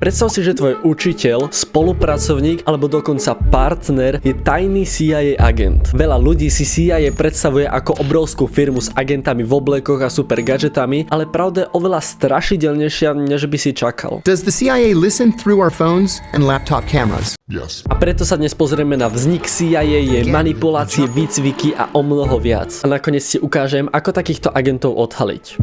Predstav si, že tvoj učiteľ, spolupracovník alebo dokonca partner je tajný CIA agent. Veľa ľudí si CIA predstavuje ako obrovskú firmu s agentami v oblekoch a super gadgetami, ale pravda je oveľa strašidelnejšia, než by si čakal. Does the CIA listen through our phones and laptop cameras? Yes. A preto sa dnes pozrieme na vznik CIA, jej manipulácie, výcviky a o mnoho viac. A nakoniec ti ukážem, ako takýchto agentov odhaliť.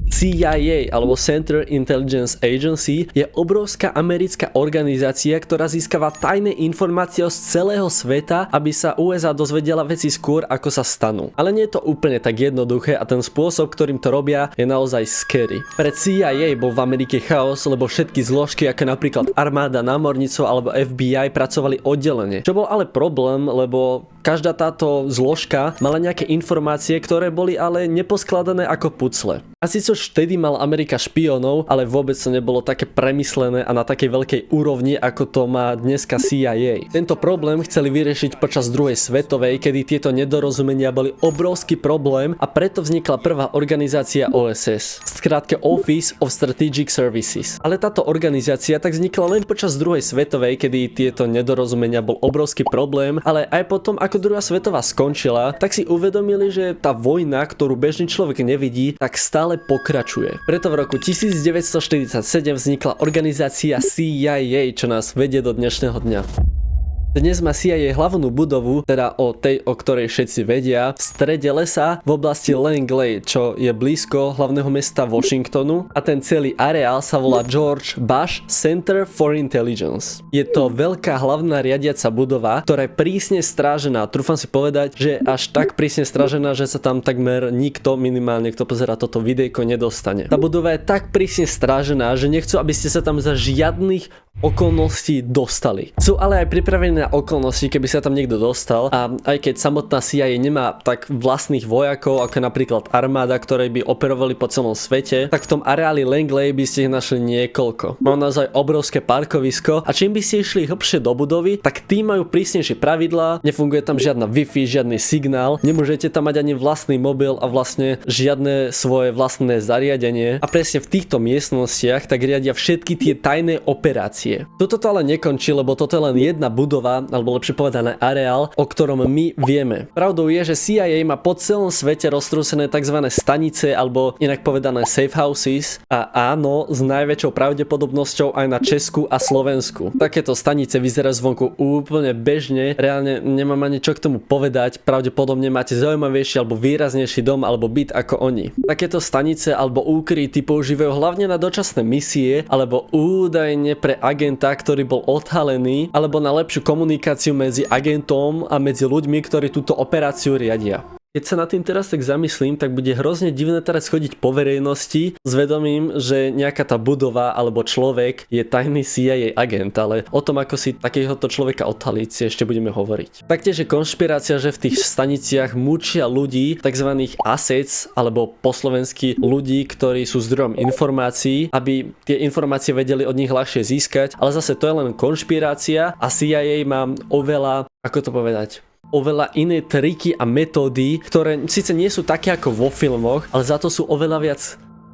CIA alebo Central Intelligence Agency je obrovská americká organizácia, ktorá získava tajné informácie z celého sveta, aby sa USA dozvedela veci skôr, ako sa stanú. Ale nie je to úplne tak jednoduché a ten spôsob, ktorým to robia, je naozaj scary. Pred CIA bol v Amerike chaos, lebo všetky zložky, ako napríklad armáda, námorníctvo alebo FBI pracovali oddelene. Čo bol ale problém, lebo každá táto zložka mala nejaké informácie, ktoré boli ale neposkladané ako pucle. A síce už vtedy mal Amerika špiónov, ale vôbec to nebolo také premyslené a na takej veľkej úrovni, ako to má dneska CIA. Tento problém chceli vyriešiť počas druhej svetovej, kedy tieto nedorozumenia boli obrovský problém a preto vznikla prvá organizácia OSS, skrátke Office of Strategic Services. Ale táto organizácia tak vznikla len počas druhej svetovej, kedy tieto nedorozumenia bol obrovský problém, ale aj potom, ako druhá svetová skončila, tak si uvedomili, že tá vojna, ktorú bežný človek nevidí, tak stále pokračuje. Preto v roku 1947 vznikla organizácia CIA, čo nás vedie do dnešného dňa. Dnes má CIA hlavnú budovu, teda o tej, o ktorej všetci vedia, v strede lesa v oblasti Langley, čo je blízko hlavného mesta Washingtonu, a ten celý areál sa volá George Bush Center for Intelligence. Je to veľká hlavná riadiaca budova, ktorá je prísne strážená. Trúfam si povedať, že je až tak prísne strážená, že sa tam takmer nikto, minimálne kto pozerá toto videjko, nedostane. Tá budova je tak prísne strážená, že nechcú, aby ste sa tam za žiadnych okolností dostali. Sú ale aj pripravené na okolnosti, keby sa tam niekto dostal, a aj keď samotná CIA nemá tak vlastných vojakov, ako napríklad armáda, ktoré by operovali po celom svete, tak v tom areáli Langley by ste ich našli niekoľko. Má naozaj obrovské parkovisko a čím by ste išli hlbšie do budovy, tak tým majú prísnejšie pravidlá, nefunguje tam žiadna Wi-Fi, žiadny signál, nemôžete tam mať ani vlastný mobil a vlastne žiadne svoje vlastné zariadenie, a presne v týchto miestnostiach tak riadia všetky tie tajné operácie. Toto to ale nekončí, lebo toto je len jedna budova, alebo lepšie povedané areál, o ktorom my vieme. Pravdou je, že CIA má po celom svete roztrúsené tzv. Stanice, alebo inak povedané safe houses, a áno, s najväčšou pravdepodobnosťou aj na Česku a Slovensku. Takéto stanice vyzerajú zvonku úplne bežne, reálne nemám ani čo k tomu povedať, pravdepodobne máte zaujímavejší alebo výraznejší dom alebo byt ako oni. Takéto stanice alebo úkryty používajú hlavne na dočasné misie alebo údajne pre agenta, ktorý bol odhalený, alebo na lepšiu komunikáciu medzi agentom a medzi ľuďmi, ktorí túto operáciu riadia. Keď sa nad tým teraz tak zamyslím, tak bude hrozne divné teraz chodiť po verejnosti s vedomím, že nejaká tá budova alebo človek je tajný CIA agent, ale o tom, ako si takéhoto človeka odhaliť, si ešte budeme hovoriť. Taktiež je konšpirácia, že v tých staniciach mučia ľudí, tzv. Assets, alebo po slovensky ľudí, ktorí sú zdrojom informácií, aby tie informácie vedeli od nich ľahšie získať, ale zase to je len konšpirácia a CIA má oveľa, ako to povedať, oveľa iné triky a metódy, ktoré síce nie sú také ako vo filmoch, ale za to sú oveľa viac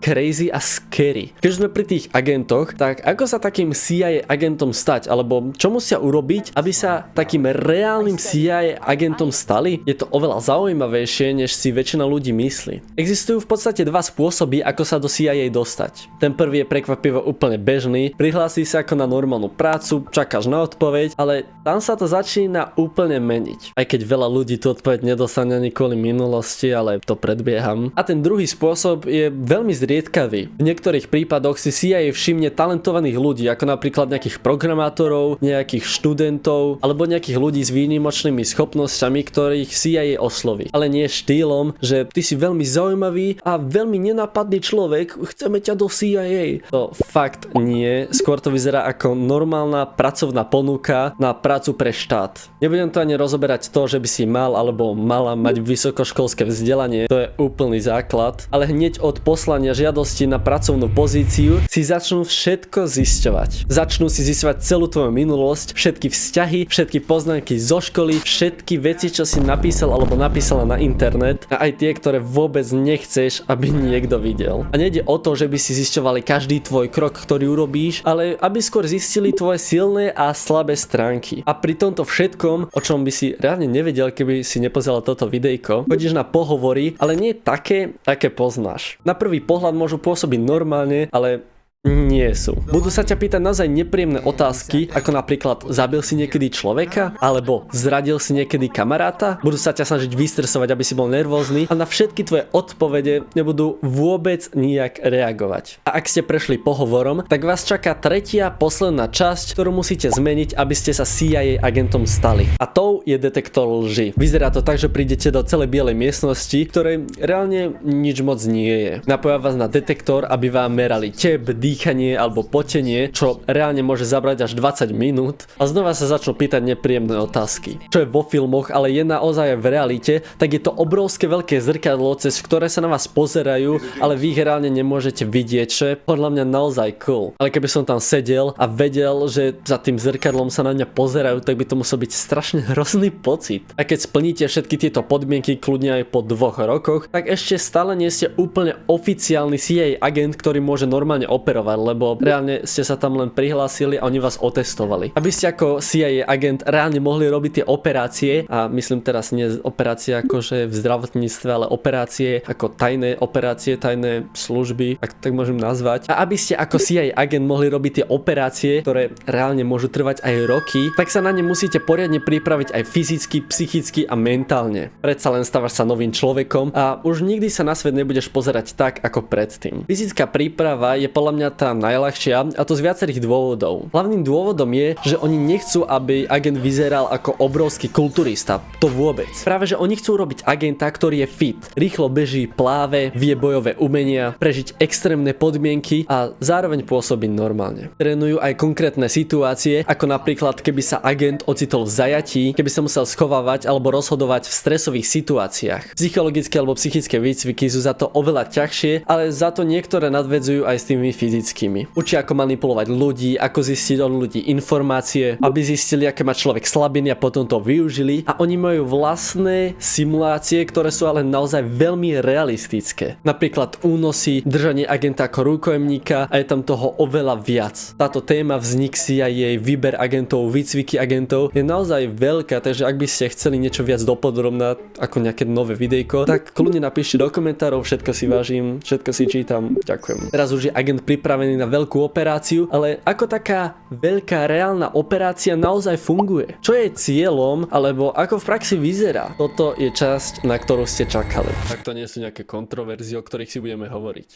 crazy a scary. Keď sme pri tých agentoch, tak ako sa takým CIA agentom stať? Alebo čo musia urobiť, aby sa takým reálnym CIA agentom stali? Je to oveľa zaujímavejšie, než si väčšina ľudí myslí. Existujú v podstate dva spôsoby, ako sa do CIA dostať. Ten prvý je prekvapivo úplne bežný. Prihlási sa ako na normálnu prácu, čakáš na odpoveď, ale tam sa to začína úplne meniť. Aj keď veľa ľudí tú odpoveď nedostane ani kvôli minulosti, ale to predbieham. A ten druhý spôsob je veľmi zriedkavý. V niektorých prípadoch si CIA všimne talentovaných ľudí, ako napríklad nejakých programátorov, nejakých študentov alebo nejakých ľudí s výnimočnými schopnosťami, ktorých CIA osloví. Ale nie štýlom, že ty si veľmi zaujímavý a veľmi nenápadný človek, chceme ťa do CIA. To fakt nie, skôr to vyzerá ako normálna pracovná ponuka na prácu pre štát. Nebudem to ani rozoberať to, že by si mal alebo mala mať vysokoškolské vzdelanie, to je úplný základ, ale hneď od poslania žiadosti na pracovnú pozíciu, si začnú všetko zisťovať. Začnú si zisťovať celú tvoju minulosť, všetky vzťahy, všetky poznámky zo školy, všetky veci, čo si napísal alebo napísala na internet a aj tie, ktoré vôbec nechceš, aby niekto videl. A nejde o to, že by si zisťovali každý tvoj krok, ktorý urobíš, ale aby skôr zistili tvoje silné a slabé stránky. A pri tomto všetkom, o čom by si reálne nevedel, keby si nepozeral toto videjko, chodíš na pohovory, ale nie také, aké poznáš. Na prvý pohľad môžu pôsobiť normálne, ale nie sú. Budú sa ťa pýtať naozaj nepríjemné otázky, ako napríklad zabil si niekedy človeka, alebo zradil si niekedy kamaráta. Budú sa ťa snažiť vystresovať, aby si bol nervózny a na všetky tvoje odpovede nebudú vôbec nijak reagovať. A ak ste prešli pohovorom, tak vás čaká tretia posledná časť, ktorú musíte zmeniť, aby ste sa CIA agentom stali. A tou je detektor lži. Vyzerá to tak, že prídete do celej bielej miestnosti, ktorej reálne nič moc nie je. Napoja vás na detektor, aby vám merali tep, dýchanie alebo potenie, čo reálne môže zabrať až 20 minút a znova sa začnú pýtať nepríjemné otázky. Čo je vo filmoch, ale je naozaj v realite, tak je to obrovské veľké zrkadlo, cez ktoré sa na vás pozerajú, ale vy ich reálne nemôžete vidieť, čo je podľa mňa naozaj cool. Ale keby som tam sedel a vedel, že za tým zrkadlom sa na mňa pozerajú, tak by to musel byť strašne hrozný pocit. A keď splníte všetky tieto podmienky kľudne aj po 2 rokoch, tak ešte stále nie ste úplne oficiálny CIA agent, ktorý môže normálne operovať, lebo reálne ste sa tam len prihlásili a oni vás otestovali. Aby ste ako CIA agent reálne mohli robiť tie operácie, a myslím teraz nie operácie akože v zdravotníctve, ale operácie ako tajné operácie, tajné služby, ak tak môžem nazvať. A aby ste ako CIA agent mohli robiť tie operácie, ktoré reálne môžu trvať aj roky, tak sa na ne musíte poriadne pripraviť aj fyzicky, psychicky a mentálne. Predsa len stávaš sa novým človekom a už nikdy sa na svet nebudeš pozerať tak ako predtým. Fyzická príprava je podľa mňa tá najľahšia, a to z viacerých dôvodov. Hlavným dôvodom je, že oni nechcú, aby agent vyzeral ako obrovský kulturista. To vôbec. Práve, že oni chcú robiť agenta, ktorý je fit. Rýchlo beží, pláve, vie bojové umenia, prežiť extrémne podmienky a zároveň pôsobiť normálne. Trénujú aj konkrétne situácie, ako napríklad keby sa agent ocitol v zajatí, keby sa musel schovávať alebo rozhodovať v stresových situáciách. Psychologické alebo psychické výcviky sú za to oveľa ťažšie, ale za to niektoré nadvedzujú aj s tými fyzickými. Učia ako manipulovať ľudí, ako zistiť od ľudí informácie, aby zistili, aké má človek slabiny a potom to využili, a oni majú vlastné simulácie, ktoré sú ale naozaj veľmi realistické. Napríklad únosy, držanie agenta ako rukojemníka, a je tam toho oveľa viac. Táto téma vznik CIA, výber agentov, výcviky agentov je naozaj veľká, takže ak by ste chceli niečo viac dopodrobná ako nejaké nové videjko, tak kľudne napíšte do komentárov, všetko si vážim, všetko si čítam, ďakujem. Teraz už je agent pripravený na veľkú operáciu, ale ako taká veľká reálna operácia naozaj funguje? Čo je cieľom, alebo ako v praxi vyzerá? Toto je časť, na ktorú ste čakali. Tak to nie sú nejaké kontroverzie, o ktorých si budeme hovoriť.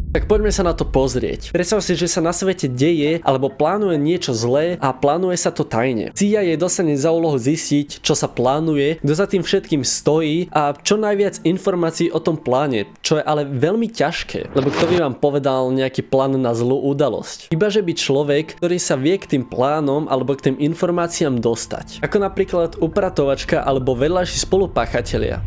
Tak poďme sa na to pozrieť. Predstav si, že sa na svete deje alebo plánuje niečo zlé a plánuje sa to tajne. CIA dostane za úlohu zistiť, čo sa plánuje, kto za tým všetkým stojí a čo najviac informácií o tom pláne, čo je ale veľmi ťažké, lebo kto by vám povedal nejaký plán na zlú udalosť? Ibaže by človek, ktorý sa vie k tým plánom alebo k tým informáciám dostať. Ako napríklad upratovačka alebo vedľajší spolupáchatelia.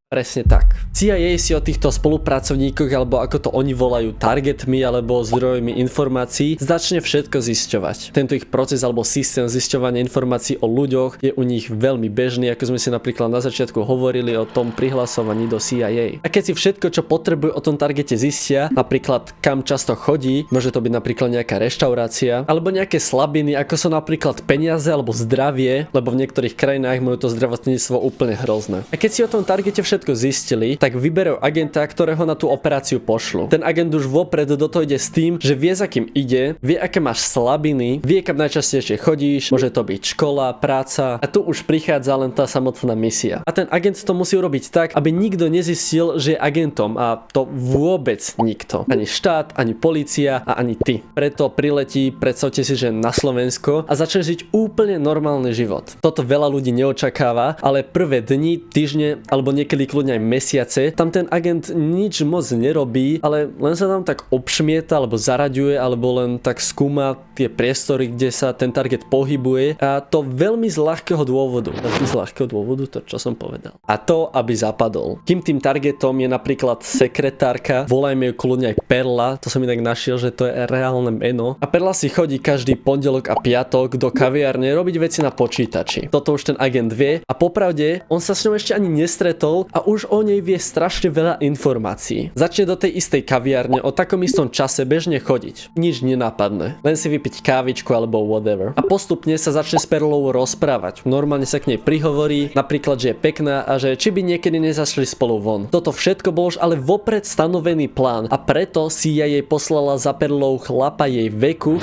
Presne tak. CIA si o týchto spolupracovníkoch, alebo ako to oni volajú, targetmi alebo zdrojmi informácií, začne všetko zisťovať. Tento ich proces alebo systém zisťovania informácií o ľuďoch je u nich veľmi bežný, ako sme si napríklad na začiatku hovorili o tom prihlasovaní do CIA. A keď si všetko, čo potrebujú o tom targete zistia, napríklad kam často chodí, môže to byť napríklad nejaká reštaurácia, alebo nejaké slabiny, ako sú napríklad peniaze alebo zdravie, lebo v niektorých krajinách majú to zdravotníctvo úplne hrozné. A keď si o tom targete všetko zistili, tak vyberú agenta, ktorého na tú operáciu pošlu. Ten agent už vopred do toho ide s tým, že vie, za kým ide, vie, aké máš slabiny, vie, kam najčastejšie chodíš, môže to byť škola, práca, a tu už prichádza len tá samotná misia. A ten agent to musí urobiť tak, aby nikto nezistil, že je agentom, a to vôbec nikto. Ani štát, ani polícia a ani ty. Preto priletí, predstavte si, že na Slovensko, a začne žiť úplne normálny život. Toto veľa ľudí neočakáva, ale prvé dni, týždne alebo niekedy týždni, kľudne aj mesiace. Tam ten agent nič moc nerobí, ale len sa tam tak obšmieta, alebo zaraďuje, alebo len tak skúma tie priestory, kde sa ten target pohybuje, a to veľmi z ľahkého dôvodu. Veľmi z ľahkého dôvodu, to čo som povedal. A to, aby zapadol. Kým tým targetom je napríklad sekretárka, volajme ju kľudne aj Perla, to som inak našiel, že to je reálne meno. A Perla si chodí každý pondelok a piatok do kaviárne robiť veci na počítači. Toto už ten agent vie a popravde on sa s ňou ešte ani nestretol a už o nej vie strašne veľa informácií. Začne do tej istej kaviárne o takom istom čase bežne chodiť. Nič nenápadné. Len si vypiť kávičku alebo whatever. A postupne sa začne s Perlou rozprávať. Normálne sa k nej prihovorí, napríklad, že je pekná a že či by niekedy nezašli spolu von. Toto všetko bol už ale vopred stanovený plán a preto si jej poslala za Perlou chlapa jej veku,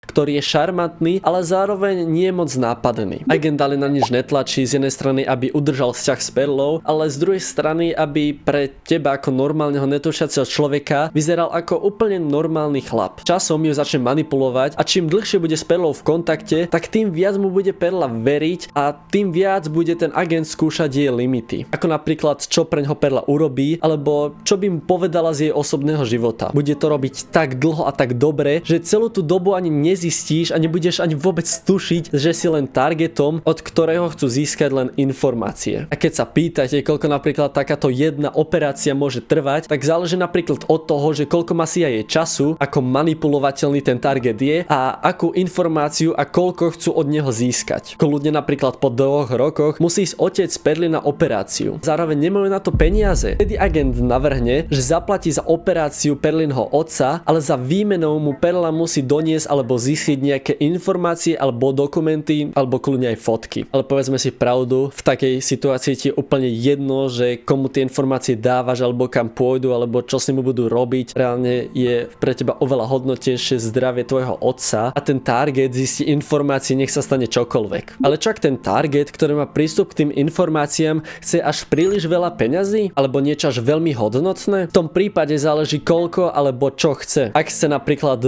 ktorý je šarmantný, ale zároveň nie je moc nápadný. Agent ale na nič netlačí, z jednej strany, aby udržal vzťah s Perlou, ale z druhej strany, aby pre teba ako normálneho netušiaceho človeka vyzeral ako úplne normálny chlap. Časom ju začne manipulovať a čím dlhšie bude s Perlou v kontakte, tak tým viac mu bude Perla veriť a tým viac bude ten agent skúšať jej limity. Ako napríklad, čo preňho Perla urobí, alebo čo by mu povedala z jej osobného života. Bude to robiť tak dlho a tak dobre, že celú tú dobu ani nezistíš a nebudeš ani vôbec tušiť, že si len targetom, od ktorého chcú získať len informácie. A keď sa pýtate, koľko napríklad takáto jedna operácia môže trvať, tak záleží napríklad od toho, že koľko má CIA času, ako manipulovateľný ten target je a akú informáciu a koľko chcú od neho získať. Kľudne napríklad po 2 rokoch musí ísť otec Perly na operáciu. Zároveň nemajú na to peniaze. Vtedy agent navrhne, že zaplatí za operáciu Perlinho otca, ale za výmenou mu Perla musí doniesť alebo zistiť nejaké informácie alebo dokumenty, alebo kľudne aj fotky. Ale povedzme si pravdu, v takej situácii ti je úplne jedno, že komu tie informácie dávaš, alebo kam pôjdu, alebo čo s nimi budú robiť. Reálne je pre teba oveľa hodnotnejšie zdravie tvojho otca a ten target zistí informácie, nech sa stane čokoľvek. Ale čo ak ten target, ktorý má prístup k tým informáciám, chce až príliš veľa peňazí, alebo niečo až veľmi hodnotné? V tom prípade záleží koľko alebo čo chce. Ak chce napríklad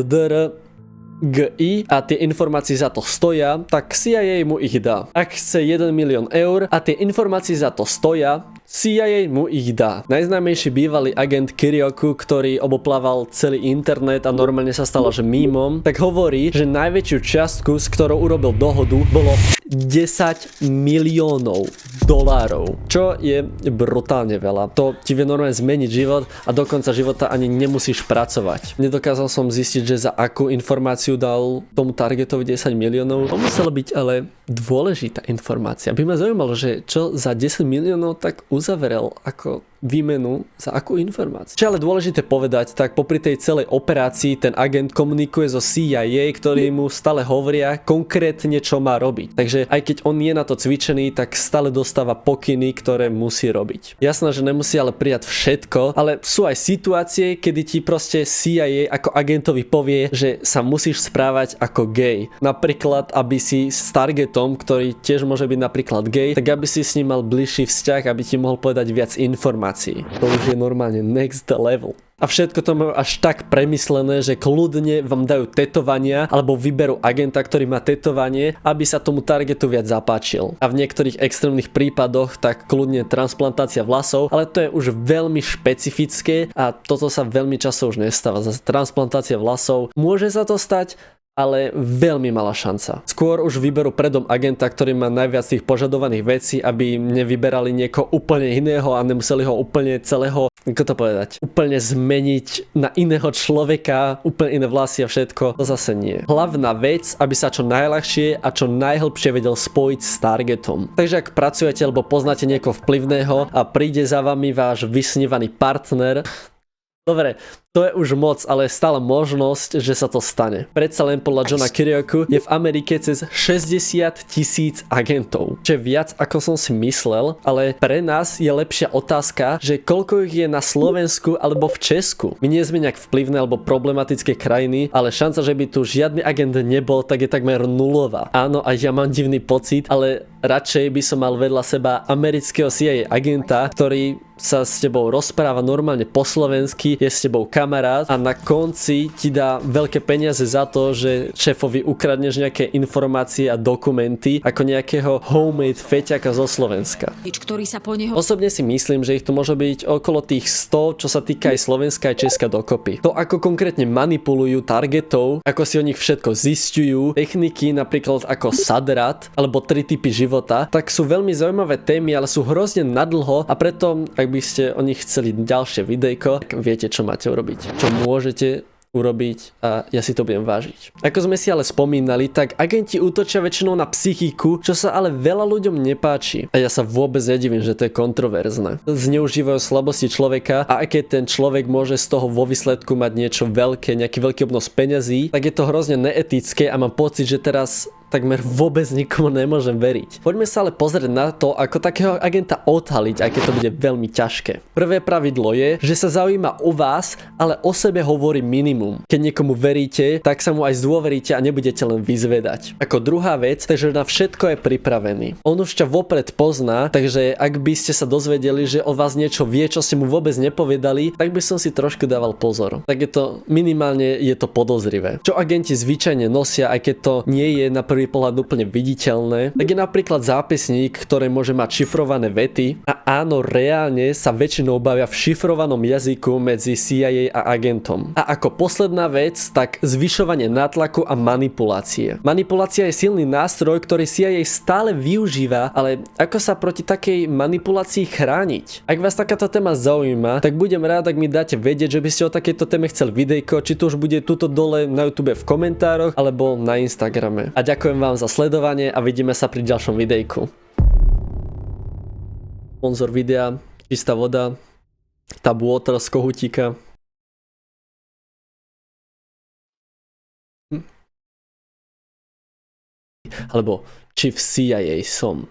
GI a tie informácie za to stoja, tak CIA mu ich dá. Ak chce 1 milión eur a tie informácie za to stoja, CIA mu ich dá. Najznámejší bývalý agent Kiryoku, ktorý oboplával celý internet a normálne sa stal až mímom, tak hovorí, že najväčšiu čiastku, s ktorou urobil dohodu, bolo 10 miliónov dolárov, čo je brutálne veľa. To ti vie normálne zmeniť život a do konca života ani nemusíš pracovať. Nedokázal som zistiť, že za akú informáciu dal tomu targetovi 10 miliónov. To musela byť ale dôležitá informácia. By ma zaujímalo, že čo za 10 miliónov tak uzavrel ako výmenu za akú informáciu. Čo ale dôležité povedať, tak popri tej celej operácii ten agent komunikuje so CIA, ktorí mu stále hovoria konkrétne, čo má robiť. Takže aj keď on je na to cvičený, tak stále dostáva pokyny, ktoré musí robiť. Jasné, že nemusí ale prijať všetko, ale sú aj situácie, kedy ti proste CIA ako agentovi povie, že sa musíš správať ako gay. Napríklad, aby si s targetom, ktorý tiež môže byť napríklad gay, tak aby si s ním mal bližší vzťah, aby ti mohol povedať viac informácií. To už je normálne next level. A všetko to majú až tak premyslené, že kľudne vám dajú tetovania alebo vyberú agenta, ktorý má tetovanie, aby sa tomu targetu viac zapáčil. A v niektorých extrémnych prípadoch tak kľudne transplantácia vlasov, ale to je už veľmi špecifické a toto sa veľmi často už nestáva. Zase transplantácia vlasov, môže sa to stať, ale veľmi malá šanca. Skôr už vyberú predom agenta, ktorý má najviac tých požadovaných vecí, aby nevyberali niekoho úplne iného a nemuseli ho úplne celého, ako to povedať, úplne zmeniť na iného človeka, úplne iné vlasy a všetko. To zase nie. Hlavná vec, aby sa čo najľahšie a čo najhlbšie vedel spojiť s targetom. Takže ak pracujete alebo poznáte niekoho vplyvného a príde za vami váš vysnívaný partner, dobre, to je už moc, ale je stále možnosť, že sa to stane. Predsa len podľa Johna Kiryoku je v Amerike cez 60 000 agentov. Čo je viac, ako som si myslel, ale pre nás je lepšia otázka, že koľko ich je na Slovensku alebo v Česku. My nie sme nejak vplyvné alebo problematické krajiny, ale šanca, že by tu žiadny agent nebol, tak je takmer nulová. Áno, aj ja mám divný pocit, ale radšej by som mal vedľa seba amerického CIA agenta, ktorý sa s tebou rozpráva normálne po slovensky, je s tebou kamarát a na konci ti dá veľké peniaze za to, že šéfovi ukradneš nejaké informácie a dokumenty ako nejakého homemade feťaka zo Slovenska. Ktorý sa po neho... Osobne si myslím, že ich tu môže byť okolo tých 100, čo sa týka aj Slovenska aj Česka dokopy. To, ako konkrétne manipulujú targetov, ako si o nich všetko zisťujú, techniky napríklad ako sadrat alebo 3 typy života, tak sú veľmi zaujímavé témy, ale sú hrozne nadlho a preto, ak by ste o nich chceli ďalšie videjko, tak viete, čo máte urobiť. Čo môžete urobiť a ja si to budem vážiť. Ako sme si ale spomínali, tak agenti útočia väčšinou na psychiku, čo sa ale veľa ľuďom nepáči. A ja sa vôbec nedivím, že to je kontroverzné. Zneužívajú slabosti človeka a aj keď ten človek môže z toho vo výsledku mať niečo veľké, nejaký veľký obnos peňazí, tak je to hrozne neetické a mám pocit, že teraz takmer vôbec nikomu nemôžem veriť. Poďme sa ale pozrieť na to, ako takého agenta odhaliť, aj keď to bude veľmi ťažké. Prvé pravidlo je, že sa zaujíma o vás, ale o sebe hovorí minimum. Keď niekomu veríte, tak sa mu aj zdôveríte a nebudete len vyzvedať. Ako druhá vec, takže na všetko je pripravený. On už ťa vopred pozná, takže ak by ste sa dozvedeli, že o vás niečo vie, čo ste mu vôbec nepovedali, tak by som si trošku dával pozor. Tak je to minimálne je to podozrivé. Čo agenti zvyčajne nosia, aj keď to nie je na prvý pohľad úplne viditeľné, tak je napríklad zápisník, ktorý môže mať šifrované vety a áno, reálne sa väčšinou bavia v šifrovanom jazyku medzi CIA a agentom. A ako posledná vec, tak zvyšovanie nátlaku a manipulácie. Manipulácia je silný nástroj, ktorý CIA stále využíva, ale ako sa proti takej manipulácii chrániť? Ak vás takáto téma zaujíma, tak budem rád, ak mi dáte vedieť, že by ste o takejto téme chceli videjko, či to už bude tuto dole na YouTube v komentároch alebo na Instagrame. A ďakujem vám za sledovanie a vidíme sa pri ďalšom videjku. Sponzor videa, čistá voda, Tap Water z kohutíka. Alebo či v CIA som.